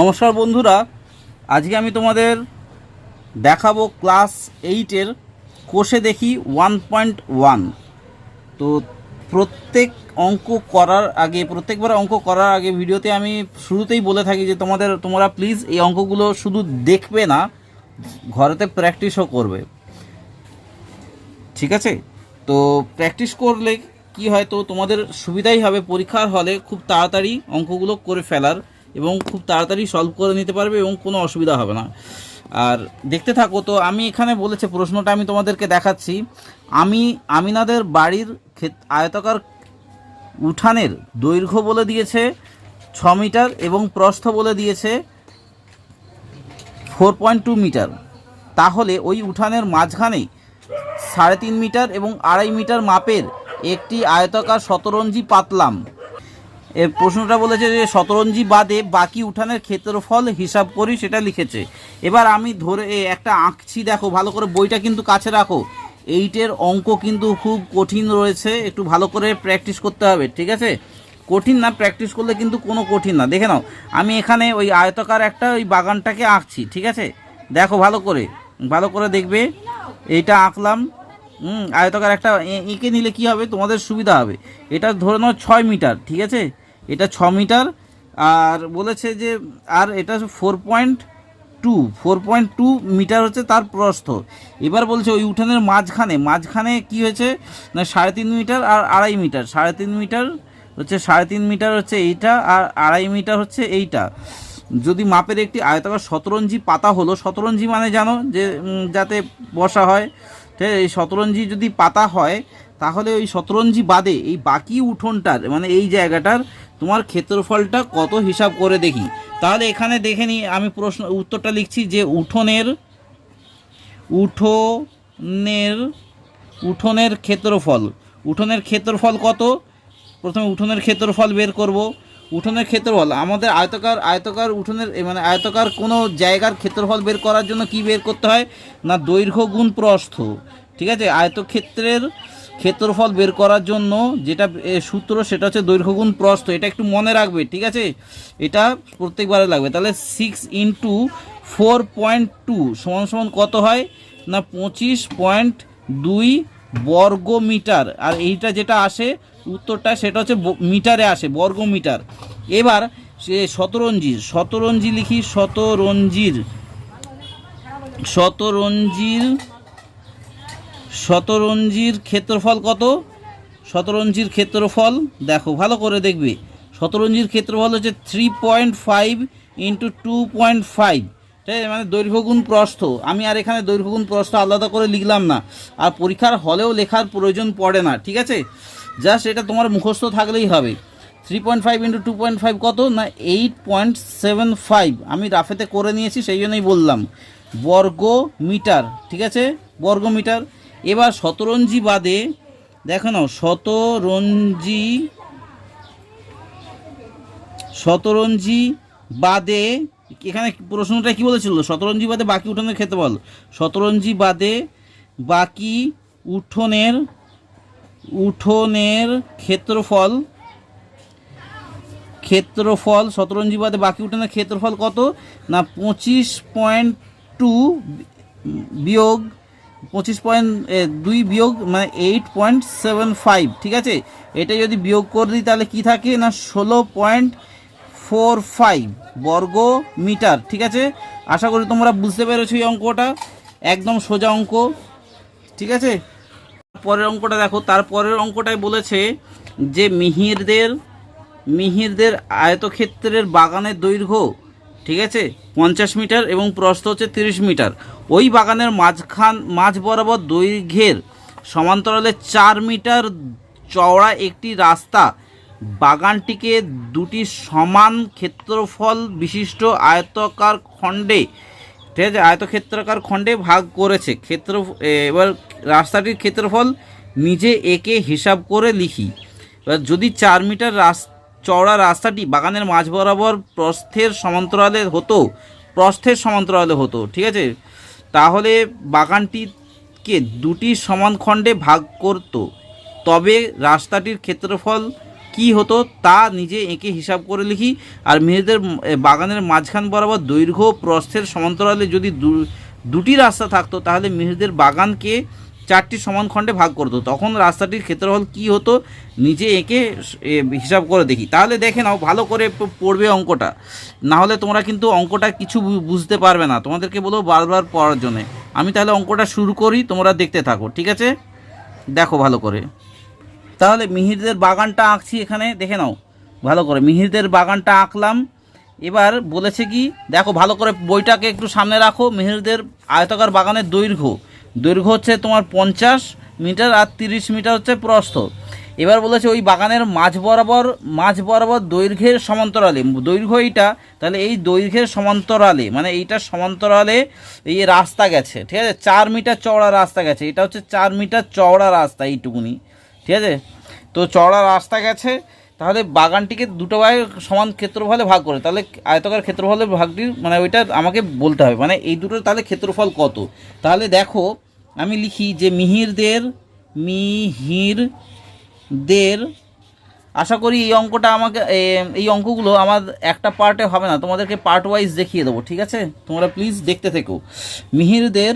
নমস্কার বন্ধুরা, আজকে আমি তোমাদের দেখাবো ক্লাস 8-এর কোষে দেখি 1.1। তো প্রত্যেকবার অঙ্ক করার আগে ভিডিওতে আমি শুরুতেই বলে থাকি যে তোমরা প্লিজ এই অঙ্কগুলো শুধু দেখবে না, ঘরেতে প্র্যাকটিসও করবে, ঠিক আছে? তো প্র্যাকটিস করলে কি হয়, তো তোমাদের সুবিধাই হবে পরীক্ষার হলে খুব তাড়াতাড়ি অঙ্কগুলো করে ফেলার এবং খুব তাড়াতাড়ি সলভ করে নিতে পারবে এবং কোনো অসুবিধা হবে না। আর দেখতে থাকো। তো আমি এখানে বলেছে প্রশ্নটা আমি তোমাদেরকে দেখাচ্ছি। আমিনাদের বাড়ির আয়তাকার উঠানের দৈর্ঘ্য বলে দিয়েছে 6 মিটার এবং প্রস্থ বলে দিয়েছে 4.2 মিটার। তাহলে ওই উঠানের মাঝখানে 3.5 মিটার এবং 2.5 মিটার মাপের একটি আয়তাকার শতরঞ্জি পাতলাম। এর প্রশ্নটা বলেছে যে শতরঞ্জি বাদে বাকি উঠানের ক্ষেত্রফল হিসাব করি, সেটা লিখেছে। এবার আমি ধরে একটা আঁকছি, দেখো ভালো করে, বইটা কিন্তু কাছে রাখো। 8-এর অঙ্ক কিন্তু খুব কঠিন রয়েছে, একটু ভালো করে প্র্যাকটিস করতে হবে, ঠিক আছে? কঠিন না, প্র্যাকটিস করলে কিন্তু কোনো কঠিন না। দেখে নাও, আমি এখানে ওই আয়তাকার একটা ওই বাগানটাকে আঁকছি, ঠিক আছে? দেখো ভালো করে দেখবে। এইটা আঁকলাম, আয়তাকার একটা এঁকে নিলে কি হবে, তোমাদের সুবিধা হবে। এটা ধরে নাও 6 মিটার, ঠিক আছে? এটা 6 মিটার, আর বলেছে যে আর এটা 4.2 মিটার হচ্ছে তার প্রস্থ। এবার বলছে ওই উঠানের মাঝখানে কি হয়েছে না 3.5 মিটার আর 2.5 মিটার। 3.5 মিটার হচ্ছে এইটা, আর 2.5 মিটার হচ্ছে এইটা। যদি মাপের একটি আয়তাকার শতরঞ্জি পাতা হলো, শতরঞ্জি মানে জানো যে যাতে বসা হয়, ঠিক আছে? এই শতরঞ্জি যদি পাতা হয়, তাহলে ওই শতরঞ্জি বাদে এই বাকি উঠোনটার মানে এই জায়গাটার তোমার ক্ষেত্রফলটা কত হিসাব করে দেখি। তাহলে এখানে দেখে নিই, আমি উত্তরটা লিখছি যে উঠোনের ক্ষেত্রফল কত। প্রথমে উঠোনের ক্ষেত্রফল বের করব। উঠোনের ক্ষেত্রফল আমাদের আয়তাকার উঠোনের মানে আয়তাকার কোনো জায়গার ক্ষেত্রফল বের করার জন্য কি বের করতে হয় না দৈর্ঘ্য গুণ প্রস্থ, ঠিক আছে? আয়তক্ষেত্রের ক্ষেত্রফল বের করার জন্য যেটা সূত্র, সেটা হচ্ছে দৈর্ঘ্য গুণ প্রস্থ। এটা একটু মনে রাখবে, ঠিক আছে? এটা প্রত্যেকবারে লাগবে। তাহলে 6 × 4.2 সমান কত হয় না 25.2 বর্গ মিটার। আর এইটা যেটা আসে উত্তরটা, সেটা হচ্ছে মিটারে আসে, বর্গ মিটার। এবার সে শতরঞ্জি লিখি। শতরঞ্জির ক্ষেত্রফল কত? শতরঞ্জির ক্ষেত্রফল দেখো ভালো করে দেখবে। শতরঞ্জির ক্ষেত্রফল হচ্ছে 3.5 × 2.5, ঠিক আছে? মানে দৈর্ঘ্য গুণ প্রস্থ। আমি আর এখানে দৈর্ঘ্য গুণ প্রস্থ আলাদা করে লিখলাম না, আর পরীক্ষার হলেও লেখার প্রয়োজন পড়ে না, ঠিক আছে? জাস্ট এটা তোমার মুখস্থ থাকলেই হবে। 3.5 × 2.5 কত না 8.75। আমি রাফেতে করে নিয়েছি, সেই জন্যই বললাম বর্গ মিটার, ঠিক আছে? বর্গ মিটার। এবার শতরঞ্জি বাদে দেখো নাও, শতরঞ্জি বাদে এখানে প্রশ্নটা কি বলেছিল? শতরঞ্জি বাদে বাকি উঠোনের ক্ষেত্রফল। শতরঞ্জি বাদে বাকি উঠোনের ক্ষেত্রফল শতরঞ্জি বাদে বাকি উঠোনের ক্ষেত্রফল কত না 25.2 বিয়োগ 25.2 বিয়োগ মানে 8.75, ঠিক আছে? এটা যদি বিয়োগ করে দিই তাহলে কি থাকে না 16.45 বর্গ মিটার, ঠিক আছে? আশা করি তোমরা বুঝতে পেরেছো এই অঙ্কটা, একদম সোজা অঙ্ক, ঠিক আছে? পরের অঙ্কটা দেখো। তারপরের অঙ্কটায় বলেছে যে মিহিরদের আয়তক্ষেত্রের বাগানের দৈর্ঘ্য, ঠিক আছে, 50 মিটার এবং প্রস্থ হচ্ছে 30 মিটার। ওই বাগানের মাঝ বরাবর দৈর্ঘ্যের সমান্তরালে 4 মিটার চওড়া একটি রাস্তা বাগানটিকে দুটি সমান ক্ষেত্রফল বিশিষ্ট আয়তাকার খণ্ডে, ঠিক আছে, আয়তক্ষেত্রাকার খণ্ডে ভাগ করেছে। এবার রাস্তাটির ক্ষেত্রফল নিজে একে হিসাব করে লিখি। এবার যদি 4 মিটার চওড়া রাস্তাটি বাগানের মাঝ বরাবর প্রস্থের সমান্তরালে হতো, ঠিক আছে, তাহলে বাগানটিকে দুটি সমান খণ্ডে ভাগ করত, তবে রাস্তাটির ক্ষেত্রফল কি হতো তা নিজে এঁকে হিসাব করে লিখি। আর মেহেরদের বাগানের মাঝখান বরাবর দৈর্ঘ্য প্রস্থের সমান্তরালে যদি দুটি রাস্তা থাকতো তাহলে মেহেরদের বাগানকে 4টি সমান খণ্ডে ভাগ করতো। তখন রাস্তাটির ক্ষেত্রফল কি হতো নিজে এঁকে হিসাব করে দেখি। তাহলে দেখে নাও, ভালো করে পড়বে অঙ্কটা, না হলে তোমরা কিন্তু অঙ্কটা কিছু বুঝতে পারবে না। তোমাদেরকে বলবো বারবার পড়ার জন্যে। আমি তাহলে অঙ্কটা শুরু করি, তোমরা দেখতে থাকো, ঠিক আছে? দেখো ভালো করে। তাহলে মিহিরদের বাগানটা আঁকছি এখানে, দেখে নাও ভালো করে। মিহিরদের বাগানটা আঁকলাম। এবার বলেছে কি, দেখো ভালো করে, বইটাকে একটু সামনে রাখো। মিহিরদের আয়তাকার বাগানের দৈর্ঘ্য হচ্ছে তোমার 50 মিটার আর 30 মিটার হচ্ছে প্রস্থ। এবার বলেছে ওই বাগানের মাঝ বরাবর দৈর্ঘ্যের সমান্তরালে, দৈর্ঘ্য এইটা, তাহলে এই দৈর্ঘ্যের সমান্তরালে মানে এইটার সমান্তরালে এই রাস্তা গেছে, ঠিক আছে? 4 মিটার চওড়া রাস্তা গেছে। এটা হচ্ছে 4 মিটার চওড়া রাস্তা, এইটুকুনি, ঠিক আছে? তো চওড়া রাস্তা গেছে, তাহলে বাগানটিকে দুটো ভাগে সমান ক্ষেত্রফলে ভাগ করে, তাহলে আয়তাকার ক্ষেত্রফলের ভাগটির মানে ওইটা আমাকে বলতে হবে, মানে এই দুটোর তাহলে ক্ষেত্রফল কত। তাহলে দেখো আমি লিখি যে মিহিরদের আশা করি এই অঙ্কটা আমাকে, এই অঙ্কগুলো আমার একটা পার্টে হবে না, তোমাদেরকে পার্ট ওয়াইজ দেখিয়ে দেবো, ঠিক আছে? তোমরা প্লিজ দেখতে থেকো। মিহিরদের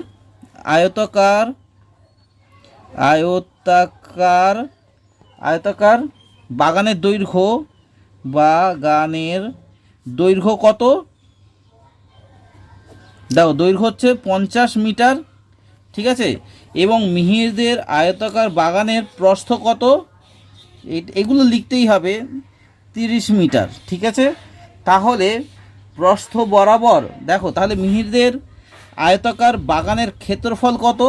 আয়তাকার বাগানের দৈর্ঘ্য কত? দেখো দৈর্ঘ্য হচ্ছে 50 মিটার, ঠিক আছে? এবং মিহিরদের আয়তাকার বাগানের প্রস্থ কত? এগুলো লিখতেই হবে, 30 মিটার, ঠিক আছে? তাহলে প্রস্থ বরাবর দেখো, তাহলে মিহিরদের আয়তাকার বাগানের ক্ষেত্রফল কত?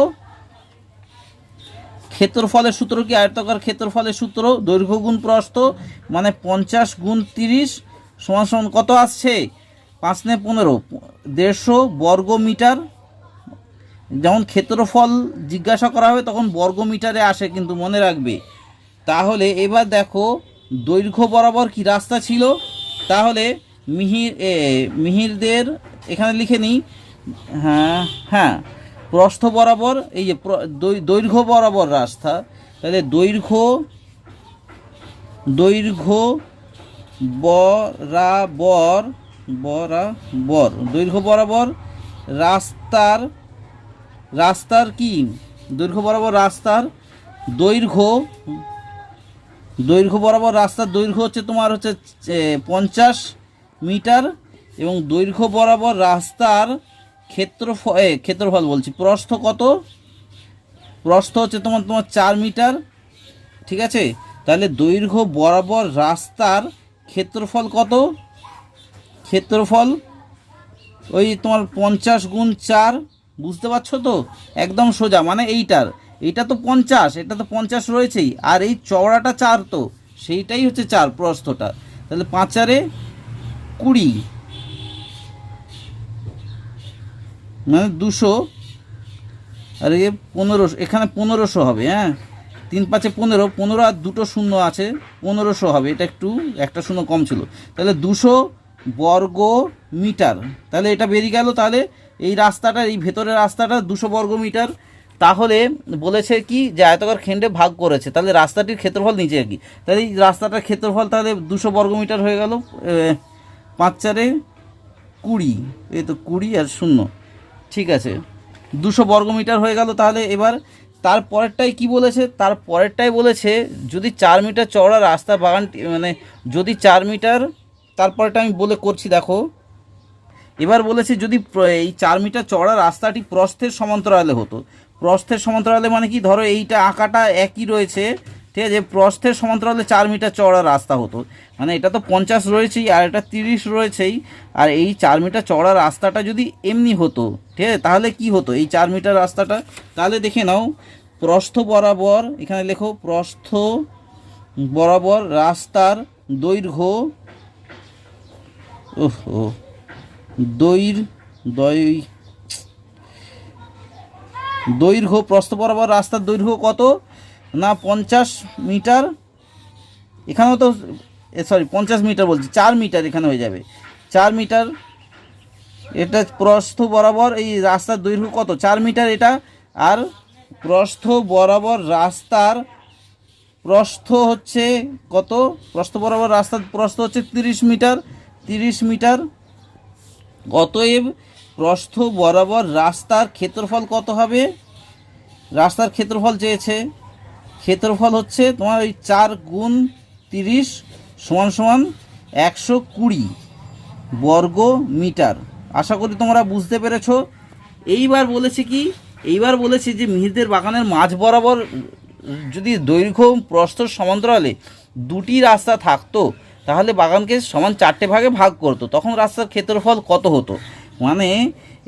ক্ষেত্রফলের সূত্র কি? আয়তাকার ক্ষেত্রফলের সূত্র দৈর্ঘ্য গুণ প্রস্থ, মানে 50 গুণ 30 সমান কত আসছে? 5 × 15, 150 বর্গ মিটার। যখন ক্ষেত্রফল জিজ্ঞাসা করা হবে তখন বর্গ মিটারে আসে, কিন্তু মনে রাখবে। তাহলে এবার দেখো দৈর্ঘ্য বরাবর কি রাস্তা ছিল, তাহলে মিহিরদের এখানে লিখে নিই, হ্যাঁ প্রস্থ বরাবর, এই যে দৈর্ঘ্য বরাবর রাস্তা, তাহলে দৈর্ঘ্য বরাবর রাস্তার কি, দৈর্ঘ্য বরাবর রাস্তার দৈর্ঘ্য হচ্ছে তোমার হচ্ছে 50 মিটার, এবং দৈর্ঘ্য বরাবর রাস্তার ক্ষেত্রফল বলছি, প্রস্থ কত? প্রস্থ হচ্ছে তোমার 4 মিটার, ঠিক আছে? তাহলে দৈর্ঘ্য বরাবর রাস্তার ক্ষেত্রফল কত? ক্ষেত্রফল ওই তোমার 50 গুণ 4, বুঝতে পারছো তো? একদম সোজা, মানে এইটা তো 50, এটা তো 50 রয়েছেই, আর এই চওড়াটা 4, তো সেইটাই হচ্ছে 4 প্রস্থটা। তাহলে 5 × 20 মানে 200, আর 15, এখানে 1500 হবে, হ্যাঁ 3 × 5 = 15, 15 আর 2টো শূন্য আছে, 1500 হবে। এটা একটা শূন্য কম ছিল, তাহলে 200 বর্গ মিটার। তাহলে এটা বেরিয়ে গেল। তাহলে এই রাস্তাটা, এই ভেতরের রাস্তাটা 200 বর্গ মিটার। তাহলে বলেছে কি যে আয়তাকার খণ্ডে ভাগ করেছে, তাহলে রাস্তাটির ক্ষেত্রফল নিচে কি, তাহলে এই রাস্তাটার ক্ষেত্রফল তাহলে 200 বর্গ মিটার হয়ে গেল। 5 × 4 = 20, এই তো 20 আর 0, ঠিক আছে, 200 বর্গ মিটার হয়ে গেল। তাহলে এবার তারপরেরটাই কি বলেছে? তারপরেরটাই বলেছে যদি 4 মিটার চওড়া রাস্তা বাগানটি, মানে যদি 4 মিটার, তারপরেটা আমি বলে করছি, দেখো। এবার বলেছে যদি এই 4 মিটার চওড়া রাস্তাটি প্রস্থের সমান্তরালে হতো। প্রস্থের সমান্তরালে মানে কি, ধরো এইটা আঁকাটা একই রয়েছে, ঠিক আছে? প্রস্থের সমান্তরালে 4 মিটার চওড়া রাস্তা হতো, মানে এটা তো 50 রয়েছেই আর এটা 30 রয়েছেই, আর এই 4 মিটার চওড়া রাস্তাটা যদি এমনি হতো, ঠিক আছে, তাহলে কি হতো এই 4 মিটার রাস্তাটা? তাহলে দেখে নাও, প্রস্থ বরাবর, এখানে লেখো প্রস্থ বরাবর রাস্তার দৈর্ঘ্য, দৈর্ঘ্য প্রস্থ বরাবর রাস্তার দৈর্ঘ্য কত না 50 মিটার, এখানেও তো 50 মিটার বলছি, 4 মিটার এখানে হয়ে যাবে, 4 মিটার। এটা প্রস্থ বরাবর এই রাস্তার দৈর্ঘ্য কত? 4 মিটার এটা, আর প্রস্থ বরাবর রাস্তার প্রস্থ হচ্ছে কত, প্রস্থ বরাবর রাস্তার প্রস্থ হচ্ছে 30 মিটার, 30 মিটার। অতএব প্রস্থ বরাবর রাস্তার ক্ষেত্রফল কত হবে? রাস্তার ক্ষেত্রফল চেয়েছে, ক্ষেত্রফল হচ্ছে তোমার ওই 4 গুণ 30 সমান সমান 120 বর্গ মিটার। আশা করি তোমরা বুঝতে পেরেছো। এইবার বলেছে কি, এইবার বলেছে যে মিহিরদের বাগানের মাঝ বরাবর যদি দৈর্ঘ্য প্রস্থ সমান্তরালে দুটি রাস্তা থাকতো তাহলে বাগানকে সমান 4টে ভাগে ভাগ করতো, তখন রাস্তার ক্ষেত্রফল কত হতো। মানে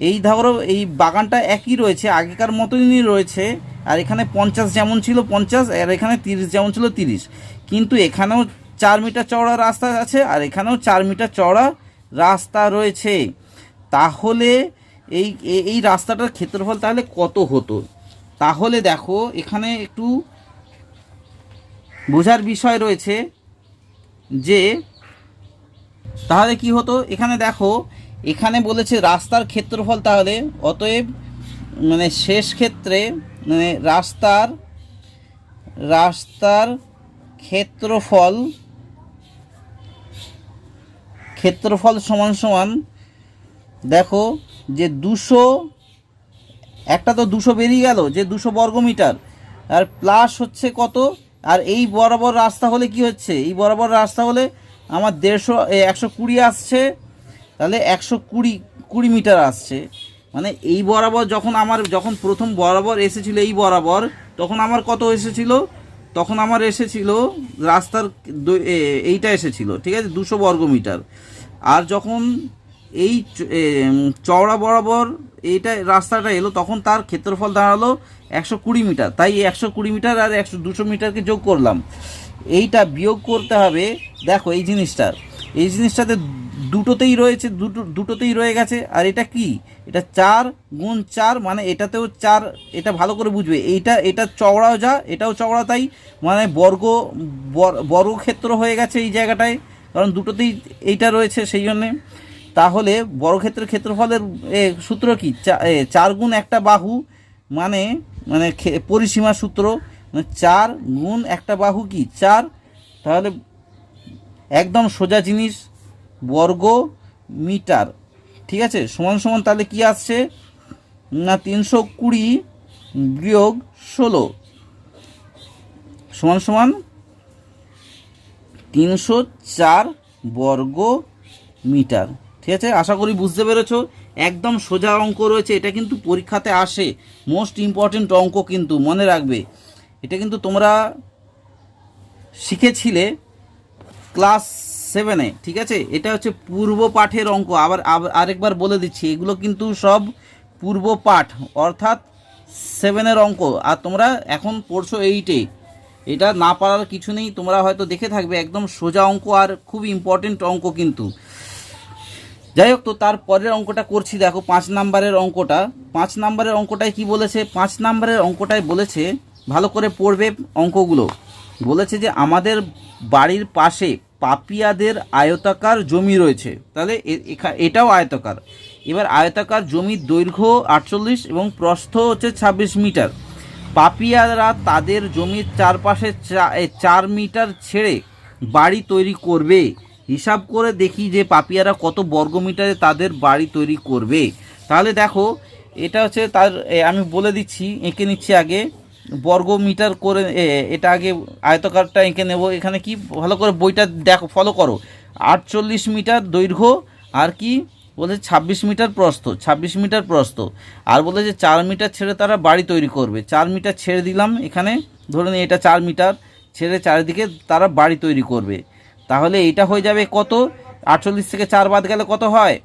এই ধরো এই বাগানটা একই রয়েছে, আগেকার মতনই রয়েছে, আর এখানে 50 যেমন ছিল 50, আর এখানে 30 যেমন ছিল 30, কিন্তু এখানেও 4 মিটার চওড়া রাস্তা আছে আর এখানেও 4 মিটার চওড়া রাস্তা রয়েছে। তাহলে এই এই রাস্তাটার ক্ষেত্রফল তাহলে কত হতো? তাহলে দেখো এখানে একটু বোঝার বিষয় রয়েছে যে তাহলে কি হতো। এখানে দেখো, এখানে বলেছে রাস্তার ক্ষেত্রফল, তাহলে অতএব মানে শেষ ক্ষেত্রে মানে রাস্তার ক্ষেত্রফল সমান সমান দেখো যে 200, একটা তো 200 বেরিয়ে গেল, যে 200 বর্গমিটার, আর প্লাস হচ্ছে কত, আর এই বরাবর রাস্তা হলে কি হচ্ছে, এই বরাবর রাস্তা হলে আমার 120 আসছে, তাহলে 120 মিটার আসছে। মানে এই বরাবর যখন প্রথম বরাবর এসেছিল এই বরাবর, তখন আমার কত এসেছিল, তখন আমার এসেছিল রাস্তার এইটা এসেছিল, ঠিক আছে, 200 বর্গমিটার। আর যখন এই চওড়া বরাবর এইটা রাস্তাটা এলো তখন তার ক্ষেত্রফল দাঁড়ালো 120 মিটার। তাই 120 মিটার আর 200 মিটারকে যোগ করলাম, এইটা বিয়োগ করতে হবে। দেখো এই জিনিসটাতে দুটোতেই রয়েছে, দুটোতেই রয়ে গেছে। আর এটা কি, এটা 4 গুণ 4, মানে এটাতেও 4, এটা ভালো করে বুঝবে, এটা চওড়াও যা এটাও চওড়া, তাই মানে বর্গক্ষেত্র হয়ে গেছে এই জায়গাটায়, কারণ দুটোতেই এইটা রয়েছে সেই জন্যে। তাহলে বর্গক্ষেত্রের ক্ষেত্রফলের সূত্র কি, 4 গুণ একটা বাহু, মানে মানে পরিসীমা সূত্র, মানে 4 গুণ একটা বাহু কি 4, তাহলে একদম সোজা জিনিস, বর্গ মিটার, ঠিক আছে, সমান সমান তাহলে কি আসছে না 320 বিয়োগ 16 সমান সমান 304 বর্গ মিটার। ঠিক আছে, আশা করি বুঝতে পেরেছো। একদম সোজা অঙ্ক রয়েছে, এটা কিন্তু পরীক্ষাতে আসে, মোস্ট ইম্পর্টেন্ট অঙ্ক, কিন্তু মনে রাখবে এটা কিন্তু তোমরা শিখেছিলে ক্লাস 7-এ, ঠিক আছে। এটা হচ্ছে পূর্ব পাঠের অঙ্ক। আরেকবার বলে দিচ্ছি, এগুলো কিন্তু সব পূর্ব পাঠ, অর্থাৎ 7-এর অঙ্ক, আর তোমরা এখন পড়ছো 8-এ। এটা না পারার কিছু নেই, তোমরা হয়তো দেখে থাকবে, একদম সোজা অঙ্ক আর খুব ইম্পর্টেন্ট অঙ্ক কিন্তু। যাই হোক, তো তার পরের অঙ্কটা করছি, দেখো 5 নাম্বারের অঙ্কটা। 5 নাম্বারের অঙ্কটায় কি বলেছে, 5 নাম্বারের অঙ্কটায় বলেছে, ভালো করে পড়বে অঙ্কগুলো। বলেছে যে আমাদের বাড়ির পাশে পাপিয়াদের আয়তাকার জমি রয়েছে, তাহলে এটাও আয়তাকার। এবার আয়তাকার জমির দৈর্ঘ্য 48 এবং প্রস্থ হচ্ছে 26 মিটার। পাপিয়ারা তাদের জমির চারপাশে 4 মিটার ছেড়ে বাড়ি তৈরি করবে। হিসাব করে দেখি যে পাপিয়ারা কত বর্গমিটারে তাদের বাড়ি তৈরি করবে। তাহলে দেখো এটা হচ্ছে তার, আমি বলে দিচ্ছি, এঁকে নিচ্ছি আগে বর্গ মিটার করে, এটা আগে আয়তকারটা এঁকে নেব। এখানে কি ভালো করে বইটা দেখো, ফলো করো। 48 মিটার দৈর্ঘ্য, আর কি বলেছে 26 মিটার প্রস্থ, 26 মিটার প্রস্থ, আর বলেছে 4 মিটার ছেড়ে তারা বাড়ি তৈরি করবে। 4 মিটার ছেড়ে দিলাম এখানে, ধরে নিই এটা 4 মিটার ছেড়ে চারিদিকে তারা বাড়ি তৈরি করবে। তাহলে এইটা হয়ে যাবে কত, 48 থেকে 4 বাদ গেলে কত হয়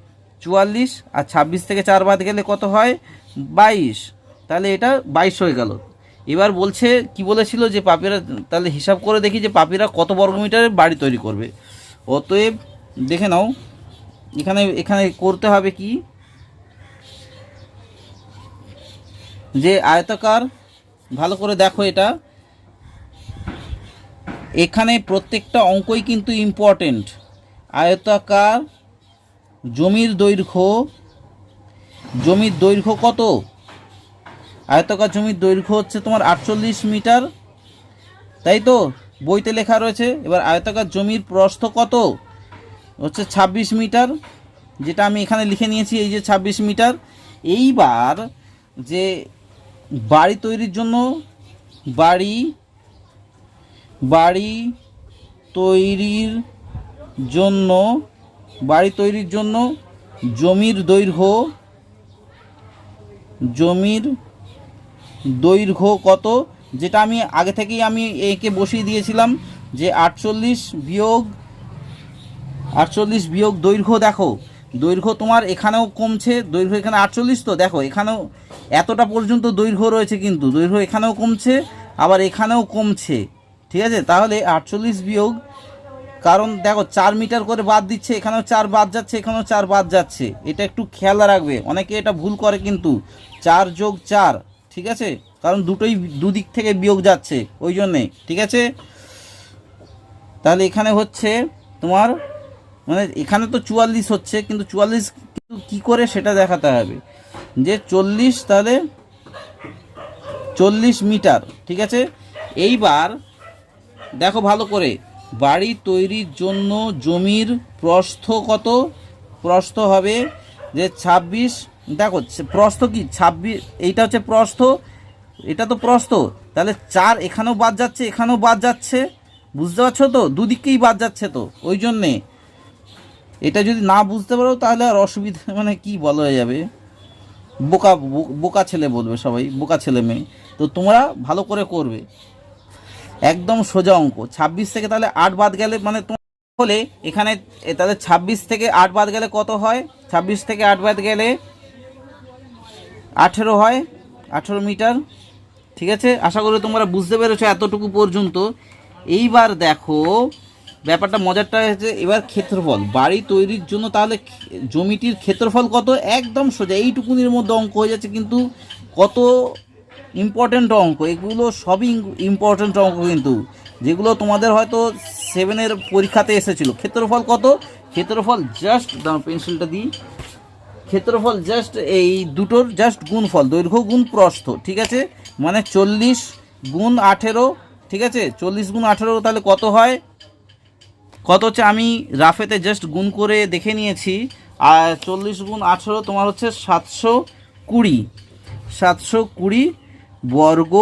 44, আর 26 থেকে 4 বাদ গেলে কত হয় 22, তাহলে এটা 22 হয়ে গেল। এবার বলছে কি বলেছিল যে পাপিরা, তাহলে হিসাব করে দেখি যে পাপিরা কত বর্গমিটারে বাড়ি তৈরি করবে। অতএব দেখে নাও, এখানে করতে হবে কি, যে আয়তাকার, ভালো করে দেখো এটা, এখানে প্রত্যেকটা অঙ্কই কিন্তু ইম্পর্টেন্ট। আয়তাকার জমির দৈর্ঘ্য কত, আয়তাকার জমির দৈর্ঘ্য হচ্ছে তোমার 48 মিটার, তাই তো বইতে লেখা রয়েছে। এবার আয়তাকার জমির প্রস্থ কত? হচ্ছে 26 মিটার, যেটা আমি এখানে লিখে নিয়েছি, এই যে 26 মিটার। এইবার যে বাড়ি তৈরির জন্য বাড়ি তৈরির জন্য বাড়ি তৈরির জন্য জমির দৈর্ঘ্য কত, যেটা আমি আগে থেকেই আমি একে বসিয়ে দিয়েছিলাম যে 48 বিয়োগ দৈর্ঘ্য। দেখো দৈর্ঘ্য তোমার এখানেও কমছে, দৈর্ঘ্য এখানে 48, তো দেখো এখানেও এতটা পর্যন্ত দৈর্ঘ্য রয়েছে, কিন্তু দৈর্ঘ্য এখানেও কমছে আবার এখানেও কমছে। ঠিক আছে, তাহলে 48 বিয়োগ, কারণ দেখো 4 মিটার করে বাদ দিচ্ছে, এখানেও 4 বাদ যাচ্ছে, এখানেও 4 বাদ যাচ্ছে, এটা একটু খেয়াল রাখবে। অনেকে এটা ভুল করে কিন্তু 4 যোগ 4, ঠিক আছে, কারণ দুটোই দুদিক থেকে বিয়োগ যাচ্ছে ওই জন্যে। ঠিক আছে, তাহলে এখানে হচ্ছে তোমার মানে এখানে তো 44 হচ্ছে, কিন্তু 44 কিন্তু কী করে সেটা দেখাতে হবে যে 40, তাহলে 40 মিটার। ঠিক আছে, এইবার দেখো ভালো করে, বাড়ি তৈরির জন্য জমির প্রস্থ কত? প্রস্থ হবে যে 26, দেখো প্রস্থ কি 26, এইটা হচ্ছে প্রস্থ, এটা তো প্রস্থ, তাহলে 4 এখানেও বাদ যাচ্ছে, এখানেও বাদ যাচ্ছে, বুঝতে পারছো তো, দুদিকেই বাদ যাচ্ছে, তো ওই জন্যে এটা যদি না বুঝতে পারো তাহলে আর অসুবিধা মানে কি বলা যাবে, বোকা বোকা ছেলে বলবে সবাই, বোকা ছেলে মেয়ে। তো তোমরা ভালো করে করবে, একদম সোজা অঙ্ক। 26 থেকে তাহলে 8 বাদ গেলে মানে হলে এখানে তাহলে 26 থেকে 8 বাদ গেলে কত হয়? 26 থেকে 8 বাদ গেলে 18 হয়, 18 মিটার। ঠিক আছে, আশা করি তোমরা বুঝতে পেরেছো এতটুকু পর্যন্ত। এইবার দেখো ব্যাপারটা মজারটা হচ্ছে, এবার ক্ষেত্রফল বাড়ি তৈরির জন্য, তাহলে জমিটির ক্ষেত্রফল কত? একদম সোজা, এইটুকুনির মধ্যে অঙ্ক হয়ে যাচ্ছে, কিন্তু কত ইম্পর্টেন্ট অঙ্ক এগুলো, সবই ইম্পর্টেন্ট অঙ্ক, কিন্তু যেগুলো তোমাদের হয়তো 7-এর পরীক্ষাতে এসেছিলো। ক্ষেত্রফল কত? ক্ষেত্রফল জাস্ট পেন্সিলটা দিই, ক্ষেত্রফল জাস্ট এই দুটোর জাস্ট গুণফল, দৈর্ঘ্য গুণ প্রস্থ। ঠিক আছে, মানে 40 গুণ 18, ঠিক আছে, 40 গুণ 18 তাহলে কত হয়? কত হচ্ছে আমি রাফেতে জাস্ট গুণ করে দেখে নিয়েছি, আর 40 গুণ 18 তোমার হচ্ছে 720 বর্গ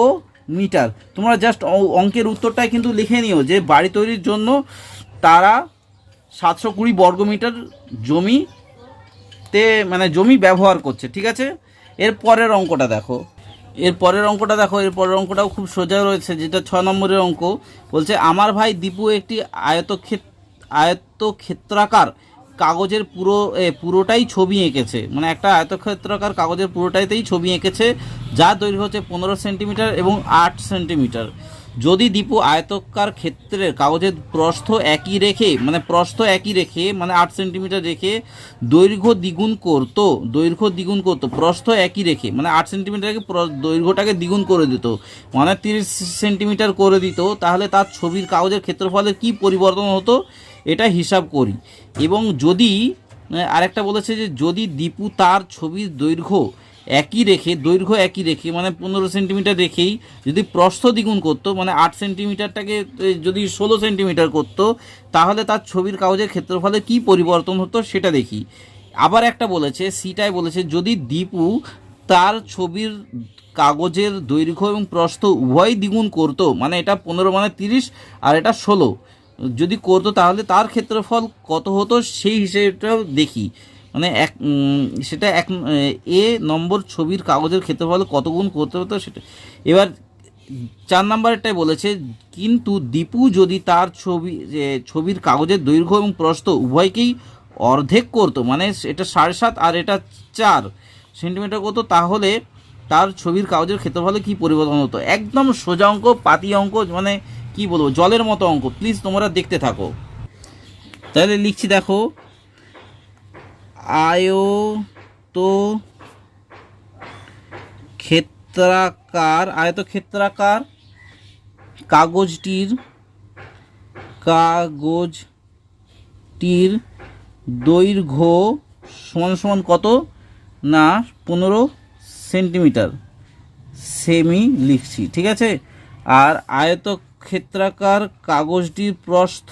মিটার। তোমরা জাস্ট অঙ্কের উত্তরটাই কিন্তু লিখে নিও যে বাড়ি তৈরির জন্য তারা 720 বর্গ মিটার জমিতে মানে জমি ব্যবহার করছে। ঠিক আছে, এর পরের অঙ্কটা দেখো, এর পরের অঙ্কটাও খুব সোজা রয়েছে, যেটা 6 নম্বরের অঙ্ক। বলছে আমার ভাই দীপু একটি আয়তক্ষেত্রাকার কাগজের পুরোটাই ছবি এঁকেছে, মানে একটা আয়তক্ষেত্রাকার কাগজের পুরোটাইতেই ছবি এঁকেছে, যার দৈর্ঘ্য হচ্ছে 15 সেন্টিমিটার এবং 8 সেন্টিমিটার। যদি দীপু আয়তকার ক্ষেত্রের কাগজের প্রস্থ একই রেখে মানে 8 সেন্টিমিটার রেখে দৈর্ঘ্য দ্বিগুণ করতো, প্রস্থ একই রেখে মানে 8 সেন্টিমিটার রেখে দৈর্ঘ্যটাকে দ্বিগুণ করে দিত, মানে 30 সেন্টিমিটার করে দিত, তাহলে তার ছবির কাগজের ক্ষেত্রফলের কি পরিবর্তন হতো, এটা হিসাব করি। এবং যদি আরেকটা বলেছে যে যদি দীপু তার ছবির দৈর্ঘ্য একই রেখে মানে 15 সেন্টিমিটার রেখেই যদি প্রস্থ দ্বিগুণ করতো, মানে 8 সেন্টিমিটারটাকে যদি 16 সেন্টিমিটার করতো, তাহলে তার ছবির কাগজের ক্ষেত্রফলে কি পরিবর্তন হতো সেটা দেখি। আবার একটা বলেছে, সিটাই বলেছে যদি দীপু তার ছবির কাগজের দৈর্ঘ্য এবং প্রস্থ উভয় দ্বিগুণ করতো, মানে এটা 15 মানে 30 আর এটা 16 যদি করতো, তাহলে তার ক্ষেত্রফল কত হতো সেই হিসেবটাও দেখি। মানে সেটা এ নম্বর ছবির কাগজের ক্ষেত্রফল কত গুণ করতে হতো সেটা। এবার 4 নম্বরেরটাই বলেছে, কিন্তু দীপু যদি তার ছবির কাগজের দৈর্ঘ্য এবং প্রস্থ উভয়কেই অর্ধেক করতো, মানে এটা 7.5 আর এটা 4 সেন্টিমিটার করতো, তাহলে তার ছবির কাগজের ক্ষেত্রফলে কি পরিবর্তন হতো। একদম সোজা অঙ্ক, পাতি অঙ্ক, মানে কি বলবো, জলের মতো অঙ্ক। প্লিজ তোমরা দেখতে থাকো। তাহলে লিখছি দেখো, আয়তক্ষেত্রাকার কাগজটির দৈর্ঘ্য সমান কত না 15 সেন্টিমিটার, সেমি লিখছি। ঠিক আছে, আর আয়তক্ষেত্রাকার কাগজটির প্রস্থ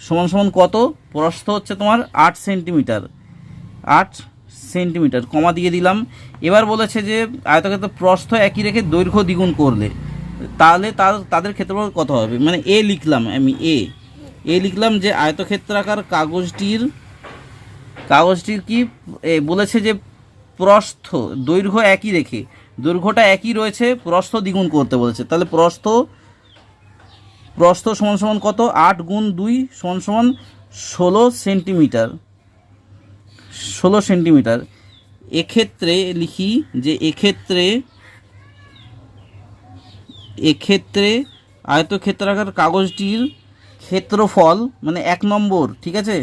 সমান সমান কত? প্রস্থ হচ্ছে তোমার 8 সেন্টিমিটার, 8 সেন্টিমিটার, কমা দিয়ে দিলাম। এবার বলেছে যে আয়তক্ষেত্র প্রস্থ একই রেখে দৈর্ঘ্য দ্বিগুণ করলে তাহলে তাদের ক্ষেত্রফল কত হবে। মানে এ লিখলাম, আমি এ লিখলাম যে আয়তক্ষেত্রাকার কাগজটির কি বলেছে যে প্রস্থ দৈর্ঘ্য একই রেখে, দৈর্ঘ্যটা একই রয়েছে, প্রস্থ দ্বিগুণ করতে বলেছে। তাহলে প্রস্থ সমান সমান কত? 8 গুণ 2 সমান সমান 16 সেন্টিমিটার, 16 সেন্টিমিটার। এক্ষেত্রে লিখি যে এক্ষেত্রে আয়তক্ষেত্রাকার কাগজটির ক্ষেত্রফল মানে 1 নম্বর, ঠিক আছে,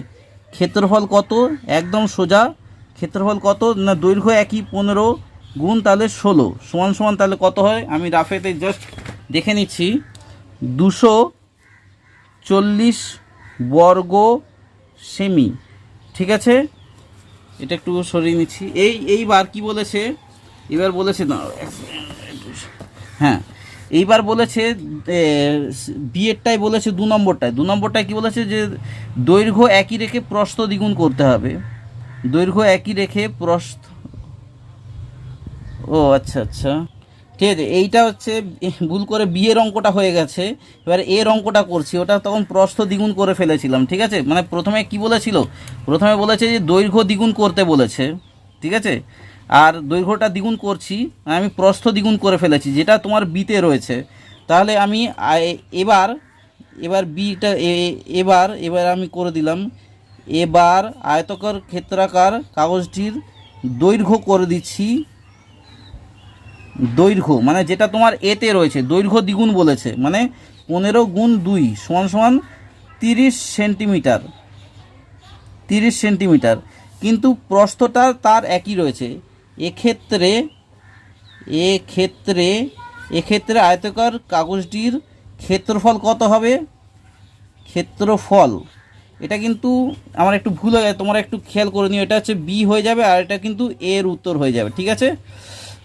ক্ষেত্রফল কত? একদম সোজা, ক্ষেত্রফল কত না দৈর্ঘ্য একই 15 গুণ তাহলে 16 সমান সমান তাহলে কত হয়? আমি রাফেতে জাস্ট দেখে নিচ্ছি, 240 বর্গ সেমি, ঠিক আছে। এটা একটু সরিয়ে নিচ্ছি। এইবার কি বলেছে? এবার বলেছে না, হ্যাঁ, এইবার বলেছে বিয়েরটাই বলেছে 2 নম্বরটায় কি বলেছে যে দৈর্ঘ্য একই রেখে প্রস্থ দ্বিগুণ করতে হবে। দৈর্ঘ্য একই রেখে প্রস্থ, ও আচ্ছা আচ্ছা, ঠিক আছে। এইটা হচ্ছে ভুল করে বিয়ের অঙ্কটা হয়ে গেছে, এবার এর অঙ্কটা করছি। ওটা তখন প্রস্থ দ্বিগুণ করে ফেলেছিলাম, ঠিক আছে। মানে প্রথমে কি বলেছিল? প্রথমে বলেছে যে দৈর্ঘ্য দ্বিগুণ করতে বলেছে, ঠিক আছে, আর দৈর্ঘ্যটা দ্বিগুণ করছি, আমি প্রস্থ দ্বিগুণ করে ফেলেছি, যেটা তোমার বিতে রয়েছে। তাহলে আমি এবার বিটা এবার আমি করে দিলাম। এবার আয়তকার ক্ষেত্রাকার কাগজটির দৈর্ঘ্য করে দিচ্ছি, দৈর্ঘ্য মানে যেটা তোমার এতে রয়েছে, দৈর্ঘ্য দ্বিগুণ বলেছে, মানে 15 গুণ 2 সমান সমান 30 সেন্টিমিটার, 30 সেন্টিমিটার, কিন্তু প্রস্থটা তার একই রয়েছে। এক্ষেত্রে আয়তকার কাগজটির ক্ষেত্রফল কত হবে? ক্ষেত্রফল, এটা কিন্তু আমার একটু ভুল হয়ে যায়, তোমরা একটু খেয়াল করে নিও। এটা হচ্ছে বি হয়ে যাবে আর এটা কিন্তু এর উত্তর হয়ে যাবে, ঠিক আছে।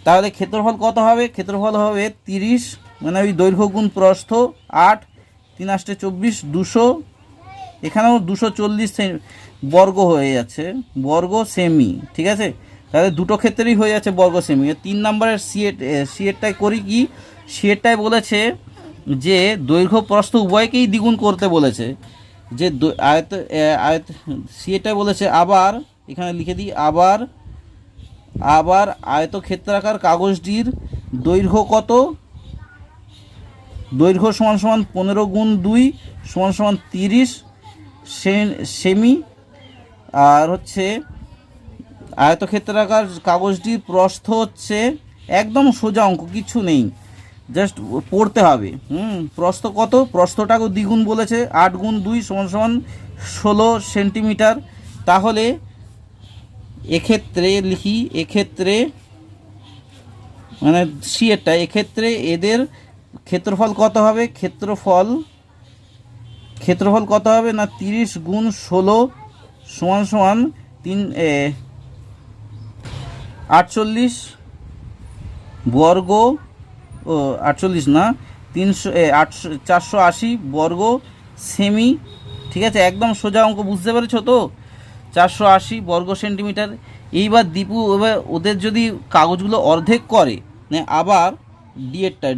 তাহলে ক্ষেত্রফল কত হবে? ক্ষেত্রফল হবে 30, মানে ওই দৈর্ঘ্য গুণ প্রস্থ 8, 3 8 24, 200, এখানেও 240 বর্গ হয়ে যাচ্ছে, বর্গ সেমি, ঠিক আছে। তাহলে দুটো ক্ষেত্রেই হয়ে যাচ্ছে বর্গ সেমি। 3 নম্বরের সিএরটাই করি কি, সিএরটাই বলেছে যে দৈর্ঘ্য প্রস্থ উভয়কেই দ্বিগুণ করতে বলেছে, যে আয়ত সিএরটাই বলেছে। আবার এখানে লিখে দিই, আবার আয়তক্ষেত্রাকার কাগজটির দৈর্ঘ্য কত? দৈর্ঘ্য সমান সমান 15 গুণ 2 সমান সমান 30 সেমি, আর হচ্ছে আয়তক্ষেত্রাকার কাগজটির প্রস্থ হচ্ছে একদম সোজা অঙ্ক, কিছু নেই, জাস্ট পড়তে হবে। প্রস্থ কত? প্রস্থটাকে দ্বিগুণ বলেছে, 8 গুণ 2 সমান সমান 16 সেন্টিমিটার। তাহলে এক্ষেত্রে লিখি, এক্ষেত্রে মানে সিএরটা, এক্ষেত্রে এদের ক্ষেত্রফল কত হবে? ক্ষেত্রফল কত হবে না 30 গুণ 16 সমান সমান 48 বর্গ, ও 48 না, 480 বর্গ সেমি, ঠিক আছে। একদম সোজা অঙ্ক, বুঝতে পেরেছো তো? 480 বর্গ সেন্টিমিটার। এইবার দীপু এবার ওদের যদি কাগজগুলো অর্ধেক করে, মানে আবার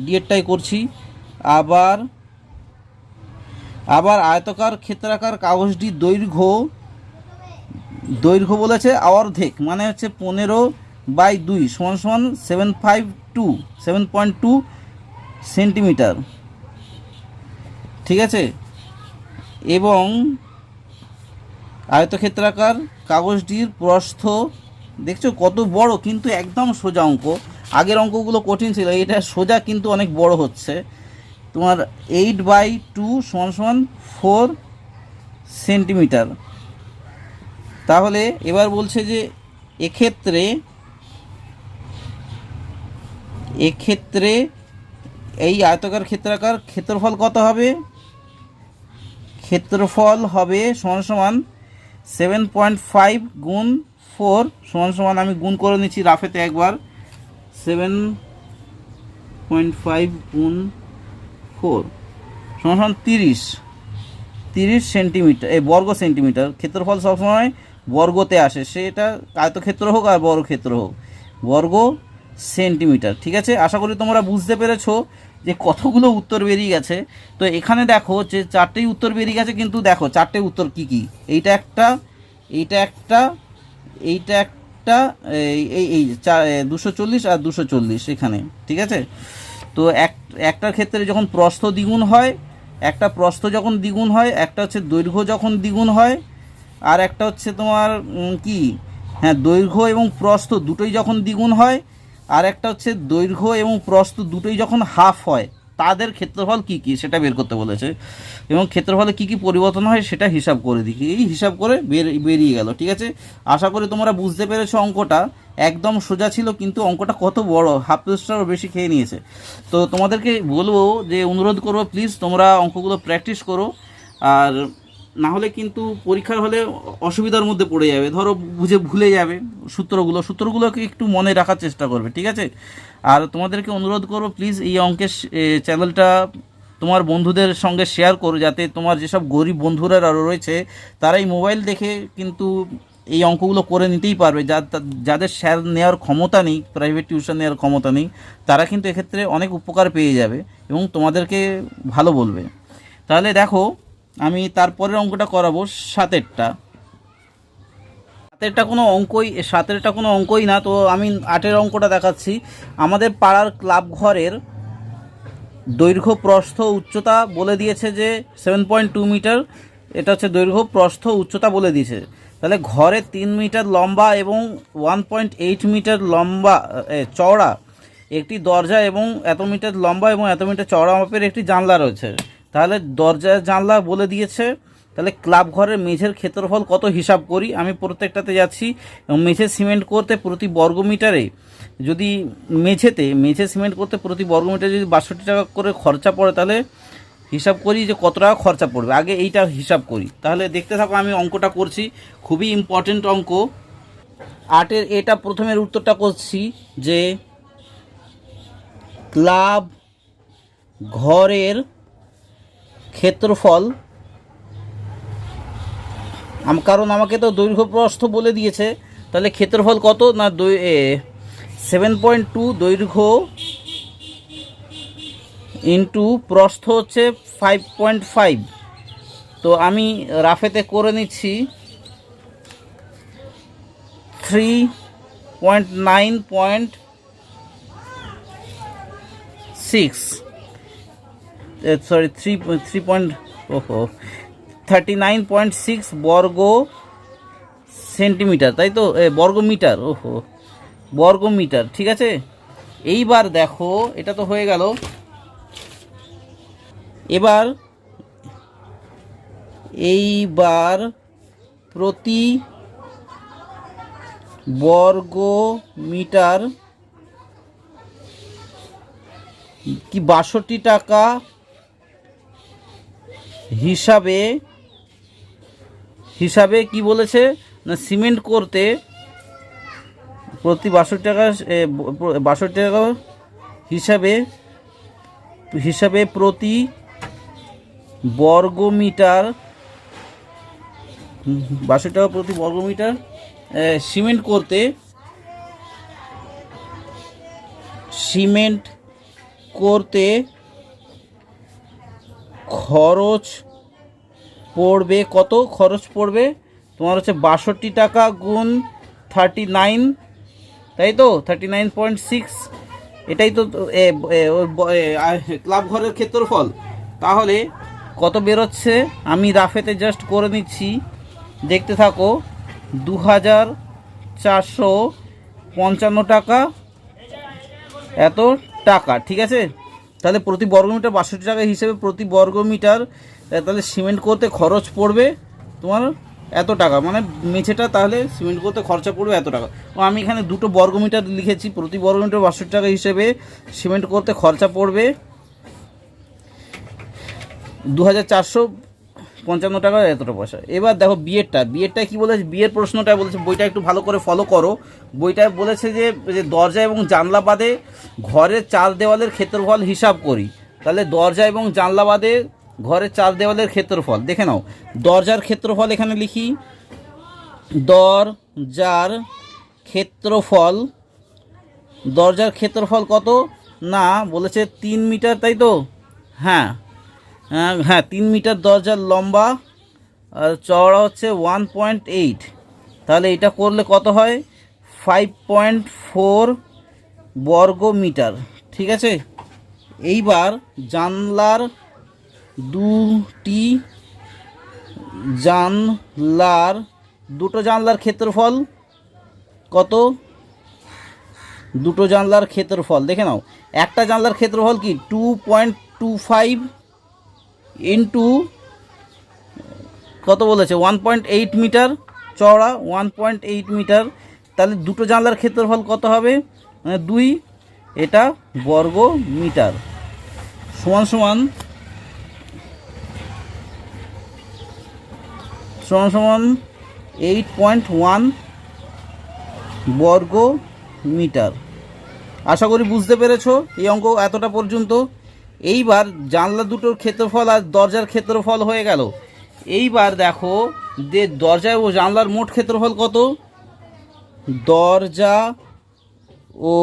ডিএরটাই করছি। আবার আয়তকার ক্ষেত্রাকার কাগজটির দৈর্ঘ্য বলেছে অর্ধেক, মানে হচ্ছে 15/2 সমান সমান 7.2 সেন্টিমিটার, ঠিক আছে। এবং আয়তক্ষেত্রাকার কাগজটির প্রস্থ দেখছো কত বড়, কিন্তু একদম সোজা অঙ্ক। আগের অঙ্কগুলো কঠিন ছিল, এটা সোজা কিন্তু অনেক বড় হচ্ছে তোমার। 8/2 সমান সমান 4 সেন্টিমিটার। তাহলে এবার বলছে যে এক্ষেত্রে এই আয়তকার ক্ষেত্রাকার ক্ষেত্রফল কত হবে? ক্ষেত্রফল হবে সমান সমান 7.5 গুণ 4 সমান সমান, আমি গুণ করে নিচ্ছি রাফেতে একবার, 7.5 গুণ 4 সমান সমান 30 সেন্টিমিটার বর্গ সেন্টিমিটার। ক্ষেত্রফল সবসময় বর্গতে আসে, সেটা আয়তক্ষেত্র হোক আর বর্গক্ষেত্র হোক, বর্গ সেন্টিমিটার। ঠিক আছে, আশা করি তোমরা বুঝতে পেরেছো যে কতগুলো উত্তর বেরিয়ে গেছে। তো এখানে দেখো যে 4টেই উত্তর বেরিয়ে গেছে, কিন্তু দেখো 4টে উত্তর কি কি, এইটা একটা, এইটা একটা, এইটা একটা, এই 240 আর 240 এখানে। ঠিক আছে, তো একটার ক্ষেত্রে যখন প্রস্থ দ্বিগুণ হয়, একটা প্রস্থ যখন দ্বিগুণ হয়, একটা হচ্ছে দৈর্ঘ্য যখন দ্বিগুণ হয়, আর একটা হচ্ছে তোমার কি, হ্যাঁ দৈর্ঘ্য এবং প্রস্থ দুটোই যখন দ্বিগুণ হয়, আর একটা হচ্ছে দৈর্ঘ্য এবং প্রস্থ দুটোই যখন হাফ হয়, তাদের ক্ষেত্রফল কি কি সেটা বের করতে বলেছে, এবং ক্ষেত্রফলে কি কি পরিবর্তন হয় সেটা হিসাব করে দেখি। এই হিসাব করে বেরিয়ে গেল। ঠিক আছে, আশা করি তোমরা বুঝতে পেরেছো। অঙ্কটা একদম সোজা ছিল, কিন্তু অঙ্কটা কত বড়, হাফ পেজটারও বেশি খেয়ে নিয়েছে। তো তোমাদেরকে বলবো যে, অনুরোধ করবো প্লিজ তোমরা অঙ্কগুলো প্র্যাকটিস করো, আর না হলে কিন্তু পরীক্ষার হলে অসুবিধার মধ্যে পড়ে যাবে। ধরো ভুলে যাবে সূত্রগুলোকে একটু মনে রাখার চেষ্টা করবে। ঠিক আছে, আর তোমাদেরকে অনুরোধ করবো প্লিজ এই অঙ্কের চ্যানেলটা তোমার বন্ধুদের সঙ্গে শেয়ার করো, যাতে তোমার যেসব গরিব বন্ধুরা রয়েছে তারাই মোবাইল দেখে কিন্তু এই অঙ্কগুলো করে নিতেই পারবে। যাদের শেয়ার নেওয়ার ক্ষমতা নেই, প্রাইভেট টিউশন নেওয়ার ক্ষমতা নেই, তারা কিন্তু এক্ষেত্রে অনেক উপকার পেয়ে যাবে এবং তোমাদেরকে ভালো বলবে। তাহলে দেখো, আমি তারপরের অঙ্কটা করাবো 7এরটা। 7এরটা কোনো অঙ্কই না, তো আমি 8এর অঙ্কটা দেখাচ্ছি। আমাদের পাড়ার ক্লাব ঘরের দৈর্ঘ্য প্রস্থ উচ্চতা বলে দিয়েছে যে 7.2 মিটার, এটা হচ্ছে দৈর্ঘ্য প্রস্থ উচ্চতা বলে দিয়েছে। তাহলে ঘরে 3 মিটার লম্বা এবং 1.8 মিটার লম্বা চওড়া একটি দরজা এবং এত মিটার লম্বা এবং এত মিটার চওড়া মাপের একটি জানলা রয়েছে। তাহলে দরজা জানলা বলে দিয়েছে, তাহলে ক্লাব ঘরের মেঝের ক্ষেত্রফল কত হিসাব করি। আমি প্রত্যেকটাতে যাচ্ছি, এবং মেঝে সিমেন্ট করতে প্রতি বর্গমিটারে যদি মেঝে সিমেন্ট করতে প্রতি বর্গমিটারে যদি 62 টাকা করে খরচা পড়ে, তাহলে হিসাব করি যে কত টাকা খরচা পড়বে। আগে এইটা হিসাব করি, তাহলে দেখতে থাকো আমি অঙ্কটা করছি, খুবই ইম্পর্টেন্ট অঙ্ক। 8এর এটা প্রথমের উত্তরটা করছি যে ক্লাব ঘরের ক্ষেত্রফল, কারণ আমাকে তো দৈর্ঘ্য প্রস্থ বলে দিয়েছে, তাহলে ক্ষেত্রফল কত না 7.2 দৈর্ঘ্য ইন্টু প্রস্থ হচ্ছে 5.5। তো আমি রাফেতে করে নিচ্ছি 39.6 বর্গ সেন্টিমিটার, তাই তো বর্গমিটার, বর্গমিটার। ঠিক আছে, এইবার দেখো এটা তো হয়ে গেল। এইবার প্রতি বর্গ মিটার কি 62 টাকা হিসাবে কি বলেছে না, সিমেন্ট করতে প্রতি 62 টাকা হিসাবে প্রতি বর্গমিটার 62 টাকা প্রতি বর্গমিটার সিমেন্ট করতে খরচ পড়বে। কত খরচ পড়বে তোমার হচ্ছে 62 টাকা গুণ 39, তাই তো 39.6, এটাই তো ক্লাব ঘরের ক্ষেত্রফল। তাহলে কত বেরোচ্ছে আমি রাফেতে জাস্ট করে নিচ্ছি, দেখতে থাকো। 2455 টাকা, এত টাকা। ঠিক আছে, তাহলে প্রতি বর্গমিটার 62 টাকা হিসেবে প্রতি বর্গমিটার, তাহলে সিমেন্ট করতে খরচ পড়বে তোমার এত টাকা, মানে মেঝেটা তাহলে সিমেন্ট করতে খরচা পড়বে এত টাকা। আমি এখানে দুটো বর্গমিটার লিখেছি, প্রতি বর্গমিটার 62 টাকা হিসেবে সিমেন্ট করতে খরচা পড়বে 2455 টাকা এতটা পয়সা। এবার দেখো বিয়েরটা কি বলেছে, বিয়ের প্রশ্নটা বলেছে, বইটা একটু ভালো করে ফলো করো। বইটায় বলেছে যে দরজা এবং জানলা বাদে ঘরের চার দেওয়ালের ক্ষেত্রফল হিসাব করি। তাহলে দরজা এবং জানলা বাদে ঘরের চার দেওয়ালের ক্ষেত্রফল দেখে নাও। দরজার ক্ষেত্রফল এখানে লিখি, দরজার ক্ষেত্রফল, দরজার ক্ষেত্রফল কত না বলেছে 3 মিটার, তাই তো? হ্যাঁ হ্যাঁ 3 মিটার দরজার লম্বা, আর চওড়া হচ্ছে 1.8। তাহলে এটা করলে কত হয়? 5.4 বর্গ মিটার। ঠিক আছে, এইবার জানলার দুটো জানলার ক্ষেত্রফল কত? দুটো জানলার ক্ষেত্রফল দেখে নাও। একটা জানলার ক্ষেত্রফল কি 2.25 ইন্টু কত বলেছে 1.8 মিটার, চওড়া 1.8 মিটার। তাহলে দুটো জানলার ক্ষেত্রফল কত হবে? মানে 2, এটা বর্গ মিটার, সমান সমান 8.1 বর্গ মিটার। আশা করি বুঝতে পেরেছো এই অঙ্ক এতটা পর্যন্ত। এইবার জানলা দুটোর ক্ষেত্রফল আর দরজার ক্ষেত্রফল হয়ে গেল। এইবার দেখো যে দরজা ও জানলার মোট ক্ষেত্রফল কত? দরজা ও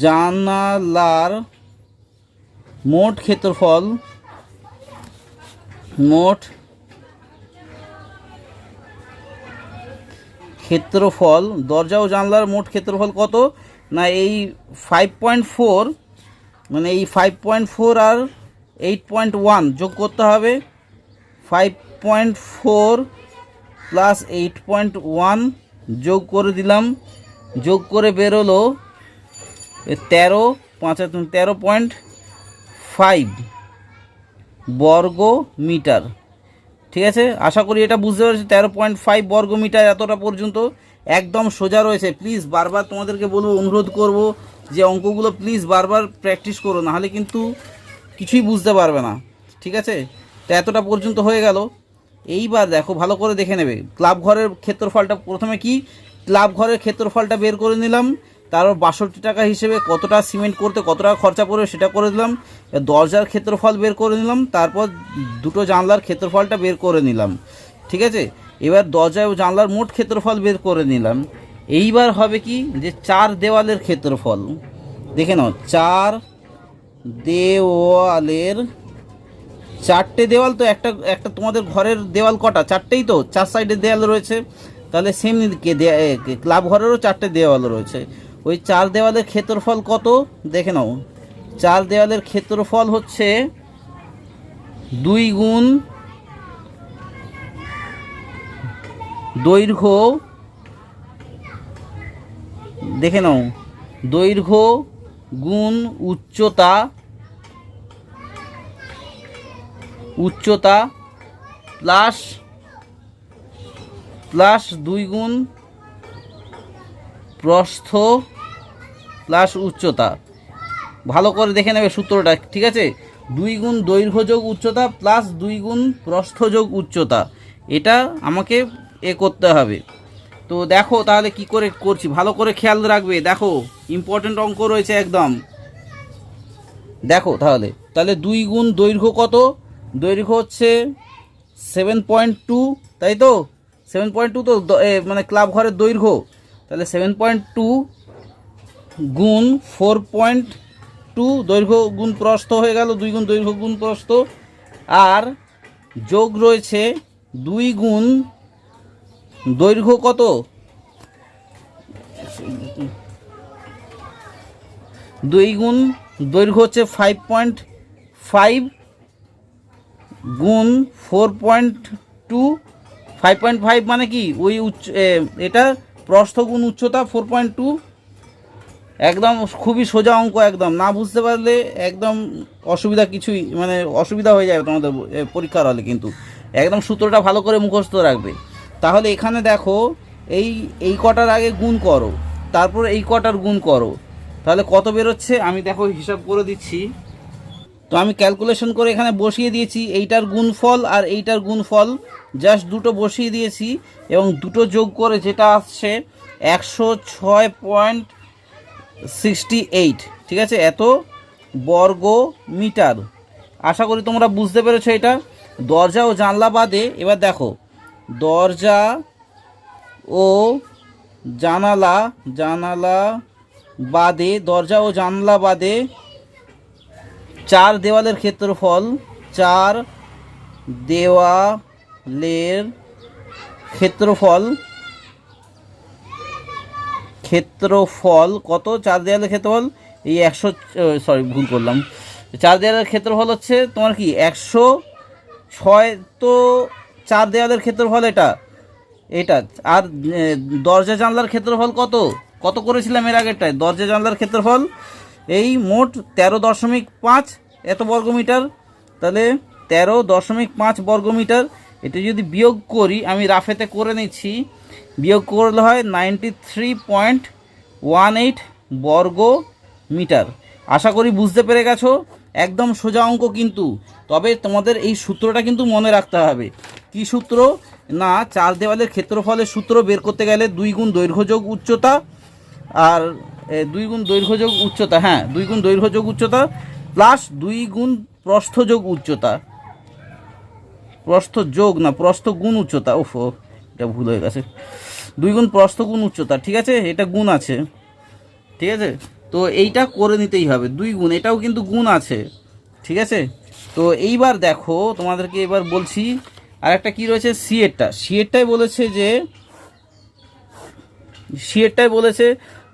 জানালার মোট ক্ষেত্রফল, দরজা ও জানলার মোট ক্ষেত্রফল কত না এই 5.4, মানে এই 5.4 আর 8.1 যোগ করতে হবে। 5.4 প্লাস 8.1 যোগ করে দিলাম, যোগ করে বেরোলো 13.5 বর্গ মিটার। ঠিক আছে, আশা করি এটা বুঝতে পেরেছি। 13.5 বর্গ মিটার এতটা পর্যন্ত একদম সোজা রয়েছে। প্লিজ বারবার তোমাদেরকে বলবো, অনুরোধ করব যে অঙ্কগুলো প্লিজ বারবার প্র্যাকটিস করো, নাহলে কিন্তু কিছুই বুঝতে পারবে না। ঠিক আছে, তো এতটা পর্যন্ত হয়ে গেল। এইবার দেখো ভালো করে দেখে নেবে ক্লাব ঘরের ক্ষেত্রফলটা। প্রথমে কি ক্লাব ঘরের ক্ষেত্রফলটা বের করে নিলাম, তারপর 62 টাকা হিসেবে কতটা সিমেন্ট করতে কত টাকা খরচা পড়বে সেটা করে দিলাম। দরজার ক্ষেত্রফল বের করে নিলাম, তারপর দুটো জানলার ক্ষেত্রফলটা বের করে নিলাম। ঠিক আছে, এবার দরজা ও জানলার মোট ক্ষেত্রফল বের করে নিলাম। এইবার হবে কি যে চার দেওয়ালের ক্ষেত্রফল দেখে নাও। চার দেওয়ালের, চারটে দেওয়াল তো, একটা তোমাদের ঘরের দেওয়াল কটা? চারটেই তো, চার সাইডে দেওয়াল রয়েছে। তাহলে সেমনি ক্লাব ঘরেরও চারটে দেওয়াল রয়েছে। ওই চার দেওয়ালের ক্ষেত্রফল কত দেখে নাও। চার দেওয়ালের ক্ষেত্রফল হচ্ছে 2 গুণ দৈর্ঘ্য, দেখে নাও, দৈর্ঘ্য গুণ উচ্চতা প্লাস 2 গুণ প্রস্থ প্লাস উচ্চতা। ভালো করে দেখে নেবে সূত্রটা। ঠিক আছে, 2 গুণ দৈর্ঘ্য যোগ উচ্চতা প্লাস 2 গুণ প্রস্থ যোগ উচ্চতা, এটা আমাকে করতে হবে। তো দেখো তাহলে কি করে করছি, ভালো করে খেয়াল রাখবে। দেখো ইম্পর্টেন্ট অঙ্ক রয়েছে একদম। দেখো তাহলে 2 গুণ দৈর্ঘ্য কত? দৈর্ঘ্য হচ্ছে 7.2, তাই তো? 7.2 তো মানে ক্লাব ঘরের দৈর্ঘ্য। তাহলে 7.2 গুণ 4.2 দৈর্ঘ্য গুণ প্রস্থ হয়ে গেল, 2 গুণ দৈর্ঘ্য গুণ প্রস্থ। আর যোগ রয়েছে 2 গুণ দৈর্ঘ্য কত? 2 গুণ দৈর্ঘ্য হচ্ছে 5.5 গুণ 4.2। 5.5 মানে কি ওই এটা প্রস্থ গুণ উচ্চতা 4.2। একদম খুবই সোজা অঙ্ক, একদম না বুঝতে পারলে একদম অসুবিধা কিছুই, মানে অসুবিধা হয়ে যাবে তোমাদের পরীক্ষার হলে। কিন্তু একদম সূত্রটা ভালো করে মুখস্থ রাখবে। তাহলে এখানে দেখো এই কটার আগে গুণ করো, তারপর এই কটার গুণ করো, তাহলে কত বেরোচ্ছে আমি দেখো হিসাব করে দিচ্ছি। তো আমি ক্যালকুলেশন করে এখানে বসিয়ে দিয়েছি এইটার গুণফল আর এইটার গুণফল, জাস্ট দুটো বসিয়ে দিয়েছি এবং দুটো যোগ করে যেটা আসছে 106.68। ঠিক আছে, এত বর্গ মিটার। আশা করি তোমরা বুঝতে পেরেছো এটা। দরজা ও জানলা বাদে এবার দেখো, দরজা ও জানালা বাদে, দরজা ও জানলা বাদে 4 দেওয়ালের ক্ষেত্রফল, 4 দেওয়ালের ক্ষেত্রফল কত? 4 দেওয়ালের ক্ষেত্রফল এই 100, সরি ভুল করলাম, 4 দেওয়ালের ক্ষেত্রফল হচ্ছে তোমার কি 106। তো 4 দেওয়ালের ক্ষেত্রফল এটা। আর দরজা জানলার ক্ষেত্রফল কত করেছিলাম এর আগেরটায়? দরজা জানলার ক্ষেত্রফল এই মোট 13.5 এত বর্গমিটার। তাহলে 13.5 বর্গমিটার। এটা যদি বিয়োগ করি, আমি রাফেতে করে নিচ্ছি, বিয়োগ করলে হয় 93.18 বর্গ মিটার। আশা করি বুঝতে পেরে গেছো। একদম সোজা অঙ্ক কিন্তু, তবে তোমাদের এই সূত্রটা কিন্তু মনে রাখতে হবে। কি সূত্র না, 4 দেওয়ালের ক্ষেত্রফলের সূত্র বের করতে গেলে 2 গুণ দৈর্ঘ্য যোগ উচ্চতা, আর 2 গুণ দৈর্ঘ্য যোগ উচ্চতা, হ্যাঁ 2 গুণ দৈর্ঘ্য যোগ উচ্চতা প্লাস 2 গুণ প্রস্থ যোগ উচ্চতা, প্রস্থ গুণ উচ্চতা, এটা ভুল হয়ে গেছে, 2 গুণ প্রস্থ গুণ উচ্চতা, ঠিক আছে, এটা গুণ আছে, ঠিক আছে। তো এইটা করে নিতেই হবে, 2 গুণ, এটাও কিন্তু গুণ আছে, ঠিক আছে। তো এইবার দেখো তোমাদেরকে এবার বলছি আর একটা কী রয়েছে, সিএরটাই বলেছে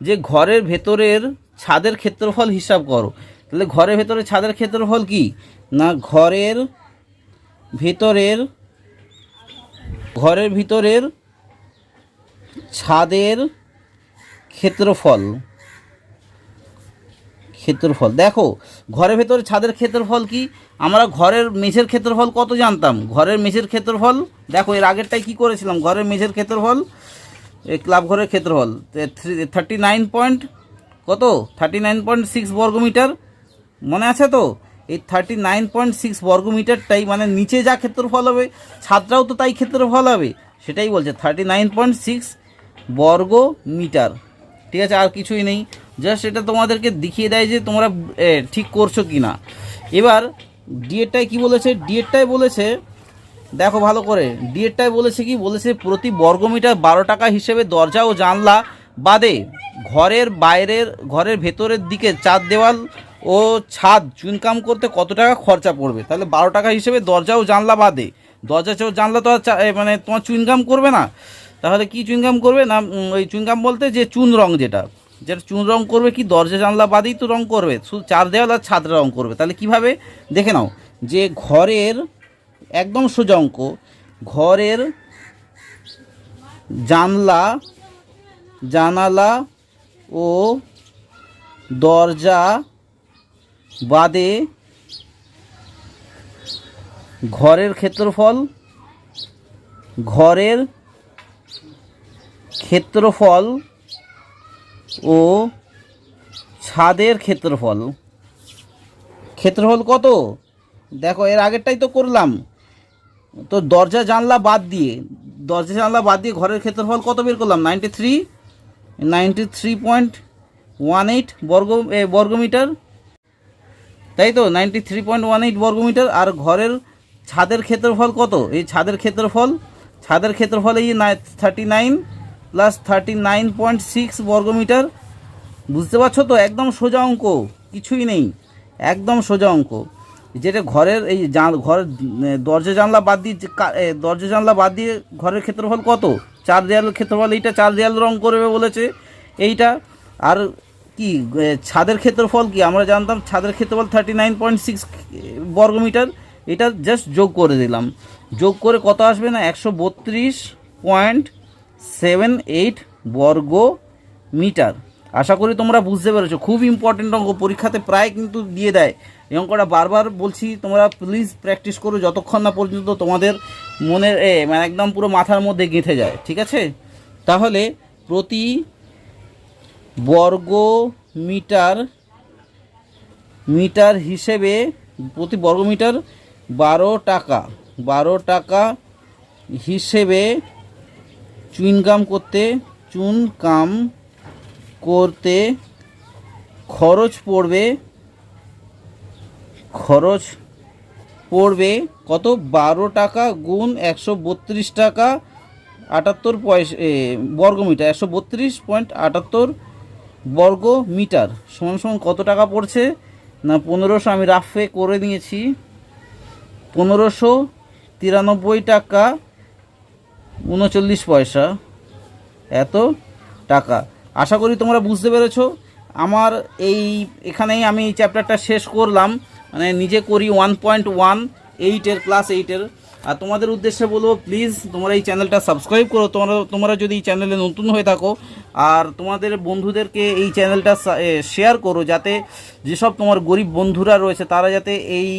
যে ঘরের ভেতরের ছাদের ক্ষেত্রফল হিসাব করো। তাহলে ঘরের ভেতরে ছাদের ক্ষেত্রফল কি না, ঘরের ভিতরের ছাদের ক্ষেত্রফল দেখো, ঘরের ভেতরে ছাদের ক্ষেত্রফল কি, আমরা ঘরের মেঝের ক্ষেত্রফল কত জানতাম? ঘরের মেঝের ক্ষেত্রফল দেখো, এর আগেরটাই কি করেছিলাম, ঘরের মেঝের ক্ষেত্রফল, ক্লাব ঘরের ক্ষেত্রফল 39.6 বর্গমিটার, মনে আছে তো? এই 39.6 বর্গমিটারটাই মানে নিচে যা ক্ষেত্রফল হবে ছাদটাও তো তাই ক্ষেত্রফল হবে, সেটাই বলছে 39.6 বর্গ মিটার, ঠিক আছে। আর কিছুই নেই, জাস্ট এটা তোমাদেরকে দেখিয়ে দেয় যে তোমরা ঠিক করছো কি না। এবার ডিএরটাই কি বলেছে, ডিএরটাই বলেছে দেখো ভালো করে, ডিএরটাই বলেছে কি বলেছে, প্রতি বর্গমিটার 12 টাকা হিসেবে দরজা ও জানলা বাদে ঘরের ভেতরের দিকে 4 দেওয়াল ও ছাদ চুনকাম করতে কত টাকা খরচা পড়বে। তাহলে 12 টাকা হিসেবে দরজা ও জানলা বাদে, দরজা ও জানলা তো আর মানে তোমার চুনকাম করবে না, তাহলে কি চুনকাম করবে না, ওই চুনকাম বলতে যে চুন রং, যেটা চুন রং করবে কি, দরজা জানলা বাদেই তো রং করবে, শুধু 4 দেওয়াল আর ছাদ রং করবে। তাহলে কিভাবে দেখে নাও, যে ঘরের একদম সোজা অঙ্ক, ঘরের জানালা ও দরজা বাদে ঘরের ক্ষেত্রফল ও ছাদের ক্ষেত্রফল কত দেখো, এর আগেরটাই তো করলাম। তো দরজা জানলা বাদ দিয়ে ঘরের ক্ষেত্রফল কত বের করলাম, 93.18 বর্গমিটার, তাই তো 93.18 বর্গমিটার। আর ঘরের ছাদের ক্ষেত্রফল কত, এই ছাদের ক্ষেত্রফল এই 39 প্লাস 39.6 বর্গমিটার। বুঝতে পারছো তো, একদম সোজা অঙ্ক, কিছুই নেই, একদম সোজা অঙ্ক। যেটা ঘরের এই দরজা জানলা বাদ দিয়ে ঘরের ক্ষেত্রফল কত, 4 দেওয়ালের ক্ষেত্রফল, এইটা 4 দেওয়াল রং করবে বলেছে এইটা। আর কি ছাদের ক্ষেত্রফল কি, আমরা জানতাম ছাদের ক্ষেত্রফল 39.6 বর্গমিটার, এটা জাস্ট যোগ করে দিলাম, যোগ করে কত আসবে না 132.78 বর্গ মিটার। আশা করি তোমরা বুঝতে পেরেছো, খুব ইম্পর্টেন্ট অঙ্ক, পরীক্ষাতে প্রায় কিন্তু দিয়ে দেয় এই অঙ্কটা। বারবার বলছি তোমরা প্লিজ প্র্যাকটিস করো যতক্ষণ না পর্যন্ত তোমাদের মনের মানে একদম পুরো মাথার মধ্যে গেঁথে যায়, ঠিক আছে। তাহলে প্রতি বর্গ মিটার হিসেবে প্রতি বর্গমিটার 12 টাকা হিসেবে চুনকাম করতে খরচ পড়বে কত, 12 টাকা গুণ 132 টাকা 78 পয়সা বর্গ মিটার, 132.78 বর্গ মিটার সমান সমান কত টাকা পড়ছে না 1500, আমি রাফে করে নিয়েছি, 1593 টাকা 39 পয়সা, এত টাকা। আশা করি তোমরা বুঝতে পেরেছো। আমার এখানেই আমি এই চ্যাপ্টারটা শেষ করলাম, মানে নিজে করি 1.18 ক্লাস 8-এর। আর তোমাদের উদ্দেশ্যে বলবো, প্লিজ তোমরা এই চ্যানেলটা সাবস্ক্রাইব করো, তোমরা যদি এই চ্যানেলে নতুন হয়ে থাকো, আর তোমাদের বন্ধুদেরকে এই চ্যানেলটা শেয়ার করো, যাতে যেসব তোমার গরিব বন্ধুরা রয়েছে তারা যাতে এই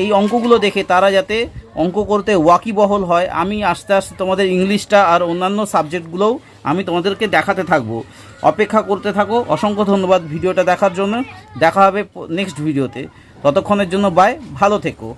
এই অঙ্কগুলো দেখে তারা যাতে অঙ্ক করতে ওয়াকিবহল হয়। আমি আস্তে আস্তে তোমাদের ইংলিশটা আর অন্যান্য সাবজেক্টগুলোও আমি তোমাদেরকে দেখাতে থাকবো, অপেক্ষা করতে থাকো। অসংখ্য ধন্যবাদ ভিডিওটা দেখার জন্য। দেখা হবে নেক্সট ভিডিওতে, ততক্ষণের জন্য বাই, ভালো থেকো।